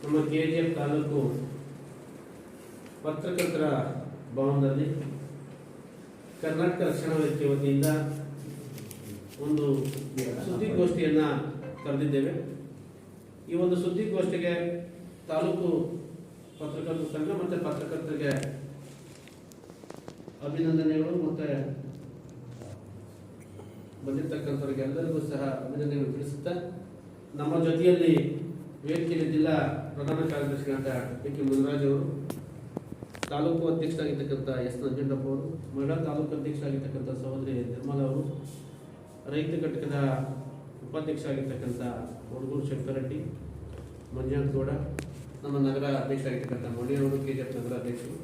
ನಮ್ಮ KGF ತಾಲೂಕು ಪತ್ರಕರ್ತರ ಭವನದಲ್ಲಿ ಕರ್ನಾಟಕ ರಕ್ಷಣಾ ವೇದಿಕೆ ವತಿಯಿಂದ ಒಂದು ಸುದ್ದಿಗೋಷ್ಠಿಯನ್ನು ಕರೆದಿದ್ದೇವೆ. ಈ ಒಂದು ಸುದ್ದಿಗೋಷ್ಠಿಗೆ ತಾಲೂಕು ಪತ್ರಕರ್ತರ ಸಂಘ ಮತ್ತು ಪತ್ರಕರ್ತರಿಗೆ ಅಭಿನಂದನೆಗಳು ಮತ್ತು ಬಂದಿರತಕ್ಕಂಥವ್ರಿಗೆ ಎಲ್ಲರಿಗೂ ಸಹ ಅಭಿನಂದನೆಗಳು ತಿಳಿಸುತ್ತಾ, ನಮ್ಮ ಜೊತೆಯಲ್ಲಿ ವೇದಿಕೆಯಲ್ಲಿ ಜಿಲ್ಲಾ ಪ್ರಧಾನ ಕಾರ್ಯದರ್ಶಿಗಳಾದ PK ಮುನಿರಾಜ್ ಅವರು, ತಾಲೂಕು ಅಧ್ಯಕ್ಷರಾಗಿರ್ತಕ್ಕಂಥ S ನಂಜುಂಡಪ್ಪ ಅವರು, ಮಹಿಳಾ ತಾಲೂಕು ಅಧ್ಯಕ್ಷರಾಗಿರ್ತಕ್ಕಂಥ ಸಹೋದರಿ ನಿರ್ಮಲಾ ಅವರು, ರೈತ ಘಟಕದ ಉಪಾಧ್ಯಕ್ಷರಾಗಿರ್ತಕ್ಕಂಥ ಹುಡುಗೂರು ಶಂಕರರೆಡ್ಡಿ, ಮಂಜುನಾಥ್ ಗೌಡ, ನಮ್ಮ ನಗರ ಅಧ್ಯಕ್ಷರಾಗಿರ್ತಕ್ಕಂಥ ಮಣಿಯವರು, KGF ನಗರ ಅಧ್ಯಕ್ಷರು,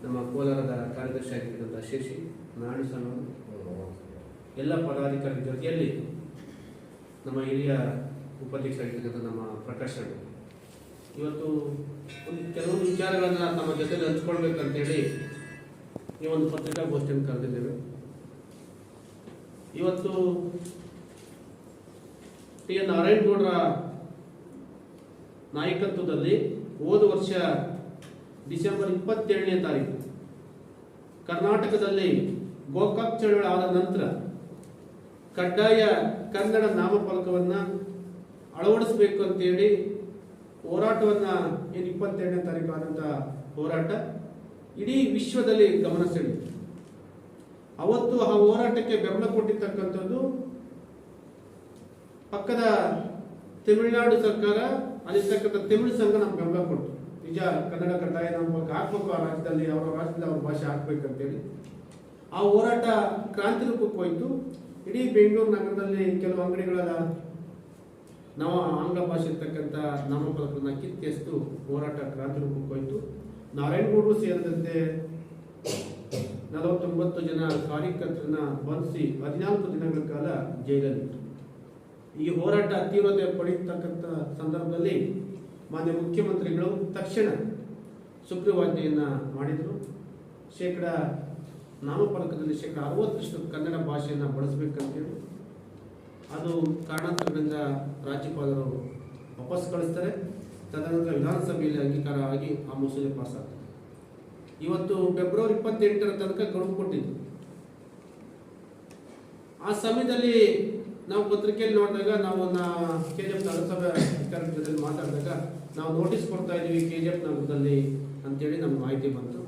ನಮ್ಮ ಕೋಲಾರದ ಕಾರ್ಯದರ್ಶಿ ಆಗಿರ್ತಕ್ಕಂಥ ಶಶಿ ನಾರಾಯಣಸ್ವಾಮಿ ಅವರು, ಎಲ್ಲ ಪದಾಧಿಕಾರಿಗಳ ಜೊತೆಯಲ್ಲಿ ನಮ್ಮ ಹಿರಿಯ ಉಪಾಧ್ಯಕ್ಷರಾಗಿರ್ತಕ್ಕಂಥ ನಮ್ಮ ಪ್ರಕಾಶ್ ಅವರು ಇವತ್ತು ಒಂದು ಕೆಲವೊಂದು ವಿಚಾರಗಳನ್ನು ನಮ್ಮ ಜೊತೆಲಿ ಹಂಚ್ಕೊಳ್ಬೇಕಂತೇಳಿ ಈ ಒಂದು ಪತ್ರಿಕಾಗೋಷ್ಠಿಯನ್ನು ಕರೆದಿದ್ದೇವೆ. ಇವತ್ತು TN ನಾರಾಯಣಗೌಡರ ನಾಯಕತ್ವದಲ್ಲಿ ಹೋದ ವರ್ಷ ಡಿಸೆಂಬರ್ 27ನೇ ತಾರೀಕು ಕರ್ನಾಟಕದಲ್ಲಿ ಗೋಕಾಕ್ ಚಳವಳಿ ಆದ ನಂತರ ಕಡ್ಡಾಯ ಕನ್ನಡ ನಾಮಫಲಕವನ್ನು ಅಳವಡಿಸಬೇಕು ಅಂತೇಳಿ ಹೋರಾಟವನ್ನು ಏನು 22ನೇ ತಾರೀಕು ಆದಂಥ ಹೋರಾಟ ಇಡೀ ವಿಶ್ವದಲ್ಲಿ ಗಮನ ಸೆಳೆಯಿತು. ಅವತ್ತು ಆ ಹೋರಾಟಕ್ಕೆ ಬೆಂಬಲ ಕೊಟ್ಟಿರ್ತಕ್ಕಂಥದ್ದು ಪಕ್ಕದ ತಮಿಳುನಾಡು ಸರ್ಕಾರ, ಅಲ್ಲಿರ್ತಕ್ಕಂಥ ತಮಿಳು ಸಂಘ ನಮ್ಗೆ ಬೆಂಬಲ ಕೊಟ್ಟು, ನಿಜ ಕನ್ನಡ ಕಡ್ಡಾಯ ನಾಮಫಲಕ ಹಾಕ್ಬೇಕು, ಆ ರಾಜ್ಯದಲ್ಲಿ ಅವರ ರಾಜ್ಯದಲ್ಲಿ ಅವ್ರ ಭಾಷೆ ಹಾಕ್ಬೇಕಂತೇಳಿ ಆ ಹೋರಾಟ ಕ್ರಾಂತಿ ರೂಪಕ್ಕೆ ಹೋಯಿತು. ಇಡೀ ಬೆಂಗಳೂರು ನಗರದಲ್ಲಿ ಕೆಲವು ಅಂಗಡಿಗಳ ನಾವು ಆಂಗ್ಲ ಭಾಷೆ ಇರ್ತಕ್ಕಂಥ ನಾಮಫಲಕವನ್ನು ಕಿತ್ತೆಸ್ತು ಹೋರಾಟ ಕ್ರಾಂತಿ ರೂಪಕ್ಕೆ ಹೋಯಿತು. ನಾರಾಯಣಗೌಡರು ಸೇರಿದಂತೆ 49 ಜನ ಕಾರ್ಯಕರ್ತರನ್ನ ಬಂಧಿಸಿ 14 ದಿನಗಳ ಕಾಲ ಜೈಲಲ್ಲಿತ್ತು. ಈ ಹೋರಾಟ ತೀವ್ರತೆ ಪಡೆಯತಕ್ಕಂಥ ಸಂದರ್ಭದಲ್ಲಿ ಮಾನ್ಯ ಮುಖ್ಯಮಂತ್ರಿಗಳು ತಕ್ಷಣ ಸುಗ್ರೀವಾಜ್ಞೆಯನ್ನು ಮಾಡಿದರು. ನಾಮಫಲಕದಲ್ಲಿ 60% ಕನ್ನಡ ಭಾಷೆಯನ್ನು ಬಳಸಬೇಕಂತೇಳಿ ಅದು ಕಾರಣಾಂತರಗಳಿಂದ ರಾಜ್ಯಪಾಲರು ವಾಪಸ್ ಕಳಿಸ್ತಾರೆ. ತದನಂತರ ವಿಧಾನಸಭೆಯಲ್ಲಿ ಅಂಗೀಕಾರ ಆಗಿ ಆ ಮಸೂದೆ ಪಾಸ್ ಆಗ್ತದೆ. ಇವತ್ತು ಫೆಬ್ರವರಿ 28ರ ತನಕ ಗಡುವು ಕೊಟ್ಟಿದ್ದು. ಆ ಸಮಯದಲ್ಲಿ ನಾವು ಪತ್ರಿಕೆಯಲ್ಲಿ ನೋಡಿದಾಗ, ನಾವು KGF ನಗರಸಭೆ ಅಧಿಕಾರಿಗಳ ಜೊತೆ ಮಾತಾಡಿದಾಗ ನಾವು ನೋಟಿಸ್ ಕೊಡ್ತಾ ಇದ್ದೀವಿ KGF ನಗರದಲ್ಲಿ ಅಂತೇಳಿ ನಮ್ಗೆ ಮಾಹಿತಿ ಬಂತು.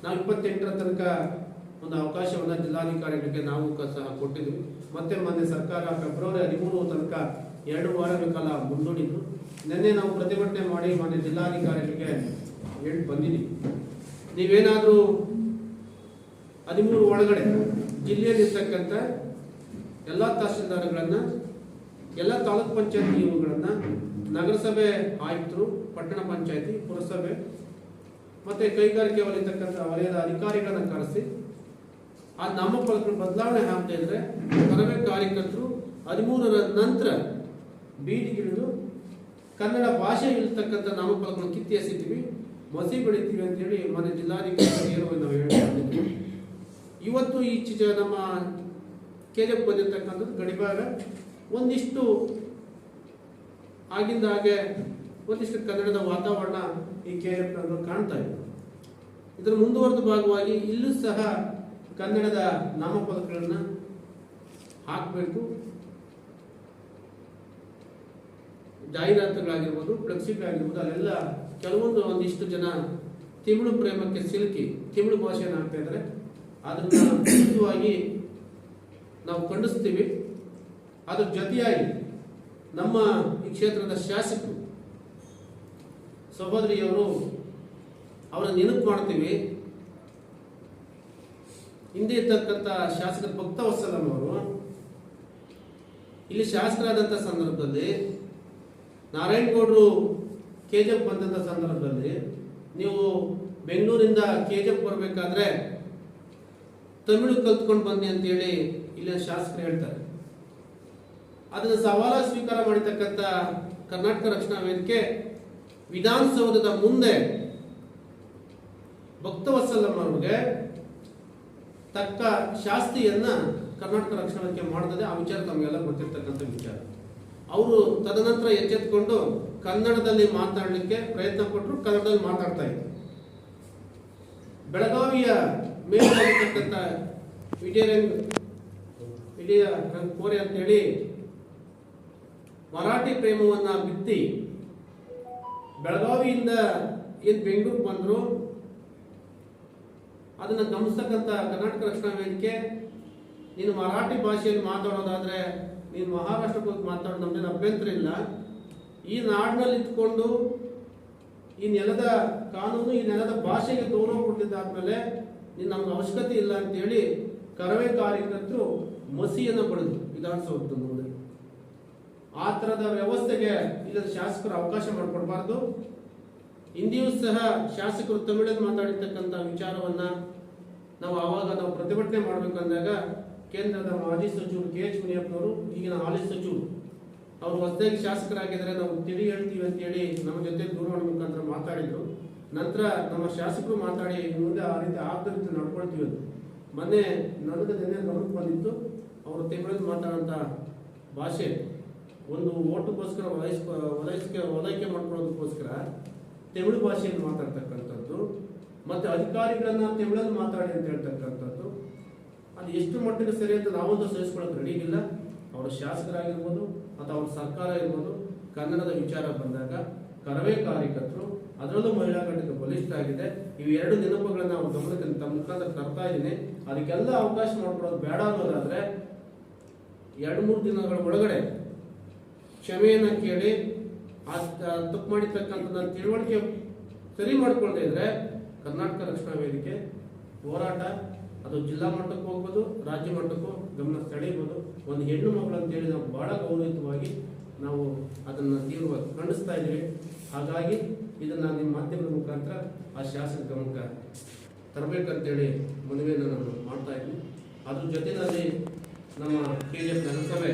ನಾವು 28ರ ತನಕ ಒಂದು ಅವಕಾಶವನ್ನು ಜಿಲ್ಲಾಧಿಕಾರಿಗಳಿಗೆ ನಾವು ಸಹ ಕೊಟ್ಟಿದ್ವಿ. ಮತ್ತೆ ಮೊನ್ನೆ ಸರ್ಕಾರ ಫೆಬ್ರವರಿ 13 ತನಕ 2 ವಾರಗಳ ಕಾಲ ಮುಂದೂಡಿದ್ರು. ನಿನ್ನೆ ನಾವು ಪ್ರತಿಭಟನೆ ಮಾಡಿ ಮೊನ್ನೆ ಜಿಲ್ಲಾಧಿಕಾರಿಗಳಿಗೆ ಹೇಳಿ ಬಂದಿದ್ದೀವಿ, ನೀವೇನಾದರೂ 13 ಒಳಗಡೆ ಜಿಲ್ಲೆಯಲ್ಲಿರ್ತಕ್ಕಂಥ ಎಲ್ಲ ತಹಸೀಲ್ದಾರ್ಗಳನ್ನು, ಎಲ್ಲ ತಾಲೂಕ್ ಪಂಚಾಯತ್ ಇವುಗಳನ್ನು, ನಗರಸಭೆ ಆಯುಕ್ತರು, ಪಟ್ಟಣ ಪಂಚಾಯತಿ, ಪುರಸಭೆ ಮತ್ತೆ ಕೈಗಾರಿಕೆ ವಲಯದ ಅಧಿಕಾರಿಗಳನ್ನ ಕರೆಸಿ ಆ ನಾಮಫಲಕಗಳ ಬದಲಾವಣೆ ಆಗ್ತಾ ಇದ್ರೆ ಕರವೇ ಕಾರ್ಯಕರ್ತರು 13ರ ನಂತರ ಬೀದಿಗಿಳಿದು ಕನ್ನಡ ಭಾಷೆ ಇರ್ತಕ್ಕಂಥ ನಾಮಫಲಕಗಳನ್ನು ಕಿತ್ತಿ ಎಸಿತೀವಿ, ಮಸಿ ಬೆಳಿತೀವಿ ಅಂತೇಳಿ ಮನೆ ಜಿಲ್ಲಾಧಿಕಾರಿ ನಾವು ಹೇಳಿದ್ವಿ. ಇವತ್ತು ಈಚೆ ನಮ್ಮ KGF ಬಂದಿರ್ತಕ್ಕಂಥದ್ದು ಗಡಿಭಾಗ ಒಂದಿಷ್ಟು ಆಗಿಂದ ಹಾಗೆ ಒಂದಿಷ್ಟು ಕನ್ನಡದ ವಾತಾವರಣ ಈ KGF ಕಾಣ್ತಾ ಇದೆ. ಇದರ ಮುಂದುವರೆದ ಭಾಗವಾಗಿ ಇಲ್ಲೂ ಸಹ ಕನ್ನಡದ ನಾಮಫಲಕಗಳನ್ನು ಹಾಕಬೇಕು. ಜಾಹೀರಾತುಗಳಾಗಿರ್ಬೋದು, ಫ್ಲೆಕ್ಸಿಗಳಾಗಿರ್ಬೋದು, ಅಲ್ಲೆಲ್ಲ ಒಂದಿಷ್ಟು ಜನ ತಮಿಳು ಪ್ರೇಮಕ್ಕೆ ಸಿಲುಕಿ ತಮಿಳು ಭಾಷೆಯನ್ನು ಹಾಕ್ತಾ ಇದ್ದಾರೆ. ಅದನ್ನ ವಿರುದ್ಧವಾಗಿ ನಾವು ಖಂಡಿಸ್ತೀವಿ. ಅದ್ರ ಜೊತೆಯಾಗಿ ನಮ್ಮ ಈ ಕ್ಷೇತ್ರದ ಶಾಸಕರು ಸಹೋದರಿಯವರು ಅವರನ್ನು ನೆನಪು ಮಾಡ್ತೀವಿ. ಹಿಂದೆ ಇರ್ತಕ್ಕಂಥ ಶಾಸಕ ಭಕ್ತವತ್ಸಲಂ ಅವರು ಇಲ್ಲಿ ಶಾಸಕರಾದಂಥ ಸಂದರ್ಭದಲ್ಲಿ, ನಾರಾಯಣಗೌಡರು KGF ಬಂದಂಥ ಸಂದರ್ಭದಲ್ಲಿ, ನೀವು ಬೆಂಗಳೂರಿಂದ KGF ಬರಬೇಕಾದ್ರೆ ತಮಿಳು ಕಲ್ತ್ಕೊಂಡು ಬನ್ನಿ ಅಂತೇಳಿ ಇಲ್ಲಿನ ಶಾಸಕರು ಹೇಳ್ತಾರೆ. ಅದನ್ನು ಸವಾಲ ಸ್ವೀಕಾರ ಮಾಡಿರ್ತಕ್ಕಂಥ ಕರ್ನಾಟಕ ರಕ್ಷಣಾ ವೇದಿಕೆ ವಿಧಾನಸೌಧದ ಮುಂದೆ ಭಕ್ತವತ್ಸಲಂ ಅವರಿಗೆ ತಕ್ಕ ಶಾಸ್ತಿಯನ್ನ ಕರ್ನಾಟಕ ರಕ್ಷಣಾ ವೇದಿಕೆ ಮಾಡ್ತದೆ. ಆ ವಿಚಾರ ತಮಗೆಲ್ಲ ಗೊತ್ತಿರ್ತಕ್ಕಂಥ ವಿಚಾರ. ಅವರು ತದನಂತರ ಎಚ್ಚೆತ್ತುಕೊಂಡು ಕನ್ನಡದಲ್ಲಿ ಮಾತನಾಡಲಿಕ್ಕೆ ಪ್ರಯತ್ನ ಪಟ್ಟರು, ಕನ್ನಡದಲ್ಲಿ ಮಾತಾಡ್ತಾ ಇದ್ರು. ಬೆಳಗಾವಿಯ ಮೇಲಿರ್ತಕ್ಕಂಥ ವಿಜಯ ಕೋರೆ ಅಂತೇಳಿ ಮರಾಠಿ ಪ್ರೇಮವನ್ನ ಬಿತ್ತಿ ಬೆಳಗಾವಿಯಿಂದ ಏನು ಬೆಂಗಳೂರಿಗೆ ಬಂದರು, ಅದನ್ನು ಗಮನಿಸ್ತಕ್ಕಂಥ ಕರ್ನಾಟಕ ರಕ್ಷಣಾ ವೇದಿಕೆ, ನೀನು ಮರಾಠಿ ಭಾಷೆಯಲ್ಲಿ ಮಾತಾಡೋದಾದ್ರೆ ನೀನು ಮಹಾರಾಷ್ಟ್ರಕ್ಕೆ ಹೋಗಿ ಮಾತಾಡೋದು ನಮ್ದೇನು ಅಭ್ಯಂತರ ಇಲ್ಲ. ಈ ನಾಡಿನಲ್ಲಿ ಇದ್ಕೊಂಡು ಈ ನೆಲದ ಕಾನೂನು, ಈ ನೆಲದ ಭಾಷೆಗೆ ಗೌರವ ಕೊಟ್ಟಿದ್ದಾದ್ಮೇಲೆ ನೀನು ನಮ್ಗೆ ಅವಶ್ಯಕತೆ ಇಲ್ಲ ಅಂತೇಳಿ ಕರವೇ ಕಾರ್ಯಕರ್ತರು ಮಸಿಯನ್ನು ಬಡಿದ್ರು ವಿಧಾನಸೌಧದ ಮುಂದೆ. ಆ ಥರದ ವ್ಯವಸ್ಥೆಗೆ ಇಲ್ಲದ ಶಾಸಕರು ಅವಕಾಶ ಮಾಡಿಕೊಡ್ಬಾರ್ದು. ಇಂದಿಯೂ ಸಹ ಶಾಸಕರು ತಮಿಳಲ್ಲಿ ಮಾತಾಡಿರ್ತಕ್ಕಂಥ ವಿಚಾರವನ್ನ ನಾವು ಪ್ರತಿಭಟನೆ ಮಾಡಬೇಕಂದಾಗ ಕೇಂದ್ರದ ಮಾಜಿ ಸಚಿವರು KH ಮುನಿಯಪ್ಪನವರು, ಈಗಿನ ಹಾಲಿ ಸಚಿವರು, ಅವರು ಹೊಸದಾಗಿ ಶಾಸಕರಾಗಿದ್ದಾರೆ, ನಾವು ತಿಳಿ ಹೇಳ್ತೀವಿ ಅಂತೇಳಿ ನಮ್ಮ ಜೊತೆ ದೂರವಾಣಿ ಮುಖಾಂತರ ಮಾತಾಡಿದ್ರು. ನಂತರ ನಮ್ಮ ಶಾಸಕರು ಮಾತಾಡಿ ಮುಂದೆ ಆ ರೀತಿ ಆಗದ ನಡ್ಕೊಳ್ತೀವಿ ಅಂತ. ಮೊನ್ನೆ ನನಗೆ ಗಮನಕ್ಕೆ ಬಂದಿತ್ತು, ಅವರು ತಮಿಳಲ್ಲಿ ಮಾತಾಡೋಂಥ ಭಾಷೆ ಒಂದು ಓಟುಗೋಸ್ಕರ ಓಲೈಕೆ ಮಾಡ್ಕೊಳ್ಳೋದಕ್ಕೋಸ್ಕರ ತಮಿಳು ಭಾಷೆಯಲ್ಲಿ ಮಾತಾಡ್ತಕ್ಕಂಥದ್ದು, ಮತ್ತೆ ಅಧಿಕಾರಿಗಳನ್ನ ತಮಿಳಲ್ಲಿ ಮಾತಾಡಿ ಅಂತ ಹೇಳ್ತಕ್ಕಂಥದ್ದು, ಅದು ಎಷ್ಟು ಮಟ್ಟಿಗೆ ಸರಿ ಅಂತ ನಾವೊಂದು ಸಹಿಸ್ಕೊಳ್ಳೋಕೆ ರೆಡಿ ಇಲ್ಲ. ಅವರ ಶಾಸಕರಾಗಿರ್ಬೋದು ಅಥವಾ ಅವ್ರ ಸರ್ಕಾರ ಇರ್ಬೋದು, ಕನ್ನಡದ ವಿಚಾರ ಬಂದಾಗ ಕರವೇ ಕಾರ್ಯಕರ್ತರು, ಅದರಲ್ಲೂ ಮಹಿಳಾ ಘಟಕ ಬಲಿಷ್ಠ ಆಗಿದೆ. ಇವು ಎರಡು ನೆನಪುಗಳನ್ನ ಅವ್ರ ಗಮನಕ್ಕೆ ತಮ್ಮ ಮುಖಾಂತರ ತರ್ತಾ ಇದ್ದೀನಿ. ಅದಕ್ಕೆಲ್ಲ ಅವಕಾಶ ಮಾಡ್ಕೊಳ್ಳೋದು ಬೇಡ ಅನ್ನೋದಾದ್ರೆ 2-3 ದಿನಗಳ ಒಳಗಡೆ ಕ್ಷಮೆಯನ್ನ ಕೇಳಿ ಆ ತಪ್ಪು ಮಾಡಿರ್ತಕ್ಕಂಥ ತಿಳುವಳಿಕೆ ಸರಿ ಮಾಡ್ಕೊಳ್ತಾ ಇದ್ರೆ ಕರ್ನಾಟಕ ರಕ್ಷಣಾ ವೇದಿಕೆ ಹೋರಾಟ ಅದು ಜಿಲ್ಲಾ ಮಟ್ಟಕ್ಕೆ ಹೋಗ್ಬೋದು, ರಾಜ್ಯ ಮಟ್ಟಕ್ಕೂ ಗಮನ ಸೆಳೆಯಬಹುದು. ಒಂದು ಹೆಣ್ಣು ಮಗಳು ಅಂತೇಳಿ ನಾವು ಬಹಳ ಗೌರವಿತವಾಗಿ ನಾವು ಅದನ್ನು ತೀವ್ರವಾಗಿ ಖಂಡಿಸ್ತಾ ಇದ್ದೀವಿ. ಹಾಗಾಗಿ ಇದನ್ನು ನಿಮ್ಮ ಮಾಧ್ಯಮದ ಮುಖಾಂತರ ಆ ಶಾಸಕ ಗಮನಕ್ಕೆ ತರಬೇಕಂತೇಳಿ ಮನವಿಯನ್ನು ನಾನು ಮಾಡ್ತಾ ಇದ್ದೀನಿ. ಅದ್ರ ಜೊತೆಯಲ್ಲಿ ನಮ್ಮ KGF ನಗರಸಭೆ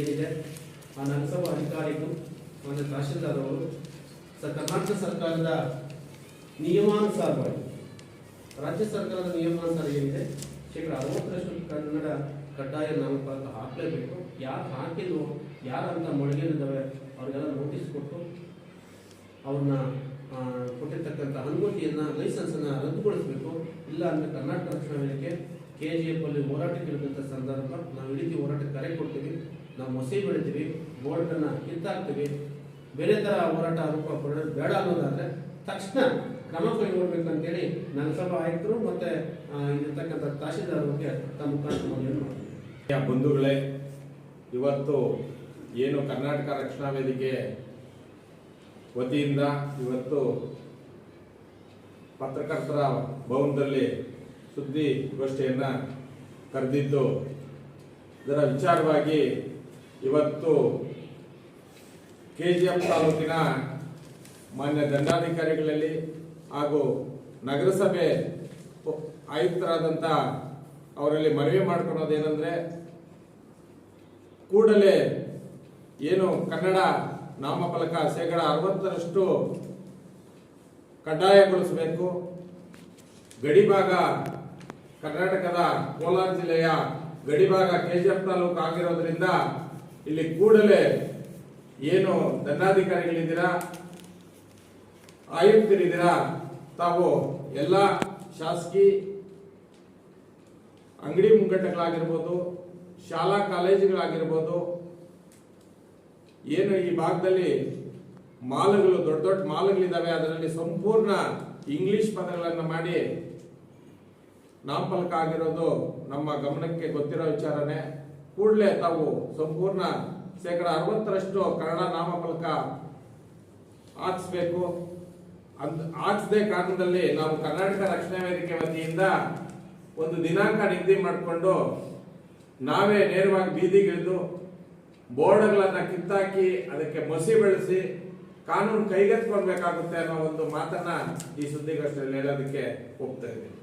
ಏನಿದೆ, ಆ ನಗರಸಭಾ ಅಧಿಕಾರಿಗಳು ಮತ್ತು ತಹಶೀಲ್ದಾರ್ ಅವರು ಕರ್ನಾಟಕ ಸರ್ಕಾರದ ನಿಯಮಾನುಸಾರವಾಗಿ, ರಾಜ್ಯ ಸರ್ಕಾರದ ನಿಯಮಾನುಸಾರ ಏನಿದೆ, 60% ಕನ್ನಡ ಕಡ್ಡಾಯ ನಾಮಫಲಕ ಹಾಕಲೇಬೇಕು. ಯಾರು ಹಾಕಿಲ್ವೋ, ಯಾರಂತ ಮೊಳಗೇರಿದ್ದಾವೆ ಅವ್ರಿಗೆಲ್ಲ ನೋಟಿಸ್ ಕೊಟ್ಟು ಅವ್ರನ್ನ ಕೊಟ್ಟಿರ್ತಕ್ಕಂಥ ಅನುಮತಿಯನ್ನು, ಲೈಸೆನ್ಸನ್ನು ರದ್ದುಗೊಳಿಸಬೇಕು. ಇಲ್ಲ ಅಂದರೆ ಕರ್ನಾಟಕ ರಕ್ಷಣಾ ವೇದಿಕೆ KGF ಅಲ್ಲಿ ಹೋರಾಟಕ್ಕೆ ಇಳಿದಂಥ ಸಂದರ್ಭ ನಾವು ಇಡೀ ಹೋರಾಟಕ್ಕೆ ಕರೆ ಕೊಡ್ತೀವಿ. ನಾವು ಮೊಸೆ ಬೆಳಿತೀವಿ, ಬೋರ್ಡನ್ನು ಕಿತ್ತಾಕ್ತೀವಿ. ಬೇರೆ ಥರ ಹೋರಾಟ ಆರೋಪ ಪಡೋದು ಬೇಡ ಅನ್ನೋದಾದರೆ ತಕ್ಷಣ ಕ್ರಮ ಕೈಗೊಳ್ಬೇಕಂತೇಳಿ ನಗರಸಭಾ ಆಯುಕ್ತರು ಮತ್ತು ಇಲ್ಲಿರ್ತಕ್ಕಂಥ ತಹಶೀಲ್ದಾರ್ ಬಗ್ಗೆ ತಮ್ಮ ಮುಖಾಂತರ ಮನವಿಯನ್ನು ಮಾಡ್ತೀವಿ. ಬಂಧುಗಳೇ, ಇವತ್ತು ಏನು ಕರ್ನಾಟಕ ರಕ್ಷಣಾ ವೇದಿಕೆ ವತಿಯಿಂದ ಇವತ್ತು ಪತ್ರಕರ್ತರ ಭವನದಲ್ಲಿ ಸುದ್ದಿಗೋಷ್ಠಿಯನ್ನು ಕರೆದಿದ್ದು, ಇದರ ವಿಚಾರವಾಗಿ ಇವತ್ತು KGF ತಾಲೂಕಿನ ಮಾನ್ಯ ದಂಡಾಧಿಕಾರಿಗಳಲ್ಲಿ ಹಾಗೂ ನಗರಸಭೆ ಆಯುಕ್ತರಾದಂಥ ಅವರಲ್ಲಿ ಮನವಿ ಮಾಡ್ಕೊಳ್ಳೋದೇನೆಂದರೆ, ಕೂಡಲೇ ಏನು ಕನ್ನಡ ನಾಮಫಲಕ 60% ಕಡ್ಡಾಯಗೊಳಿಸಬೇಕು. ಗಡಿಭಾಗ ಕರ್ನಾಟಕದ ಕೋಲಾರ ಜಿಲ್ಲೆಯ ಗಡಿಭಾಗ KGF ತಾಲೂಕು ಆಗಿರೋದ್ರಿಂದ ಇಲ್ಲಿ ಕೂಡಲೇ ಏನು ದಂಡಾಧಿಕಾರಿಗಳಿದ್ದೀರಾ, ಆಯುಕ್ತರಿದ್ದೀರಾ, ತಾವು ಎಲ್ಲ ಶಾಸಕಿ ಅಂಗಡಿ ಮುಂಗಟ್ಟುಗಳಾಗಿರ್ಬೋದು, ಶಾಲಾ ಕಾಲೇಜುಗಳಾಗಿರ್ಬೋದು, ಏನು ಈ ಭಾಗದಲ್ಲಿ ಮಾಲ್ಗಳು, ದೊಡ್ಡ ದೊಡ್ಡ ಮಾಲ್ಗಳಿದ್ದಾವೆ, ಅದರಲ್ಲಿ ಸಂಪೂರ್ಣ ಇಂಗ್ಲಿಷ್ ಪದಗಳನ್ನು ಮಾಡಿ ನಾಮಫಲಕ ಆಗಿರೋದು ನಮ್ಮ ಗಮನಕ್ಕೆ ಗೊತ್ತಿರೋ ವಿಚಾರನೆ. ಕೂಡಲೇ ತಾವು ಸಂಪೂರ್ಣ 60% ಕನ್ನಡ ನಾಮಫಲಕ ಹಾಕಿಸ್ಬೇಕು. ಹಾಕಿಸದೆ ಕಾರಣದಲ್ಲಿ ನಾವು ಕರ್ನಾಟಕ ರಕ್ಷಣಾ ವೇದಿಕೆ ವತಿಯಿಂದ ಒಂದು ದಿನಾಂಕ ನಿಗದಿ ಮಾಡಿಕೊಂಡು ನಾವೇ ನೇರವಾಗಿ ಬೀದಿಗಿಳಿದು ಬೋರ್ಡ್ಗಳನ್ನು ಕಿತ್ತಾಕಿ ಅದಕ್ಕೆ ಮಸಿ ಬೆಳೆಸಿ ಕಾನೂನು ಕೈಗೆತ್ತಿಕೊಳ್ಬೇಕಾಗುತ್ತೆ ಅನ್ನೋ ಒಂದು ಮಾತನ್ನ ಈ ಸುದ್ದಿಗೋಷ್ಠಿಯಲ್ಲಿ ಹೇಳೋದಕ್ಕೆ ಹೋಗ್ತಾ ಇದ್ದೀನಿ.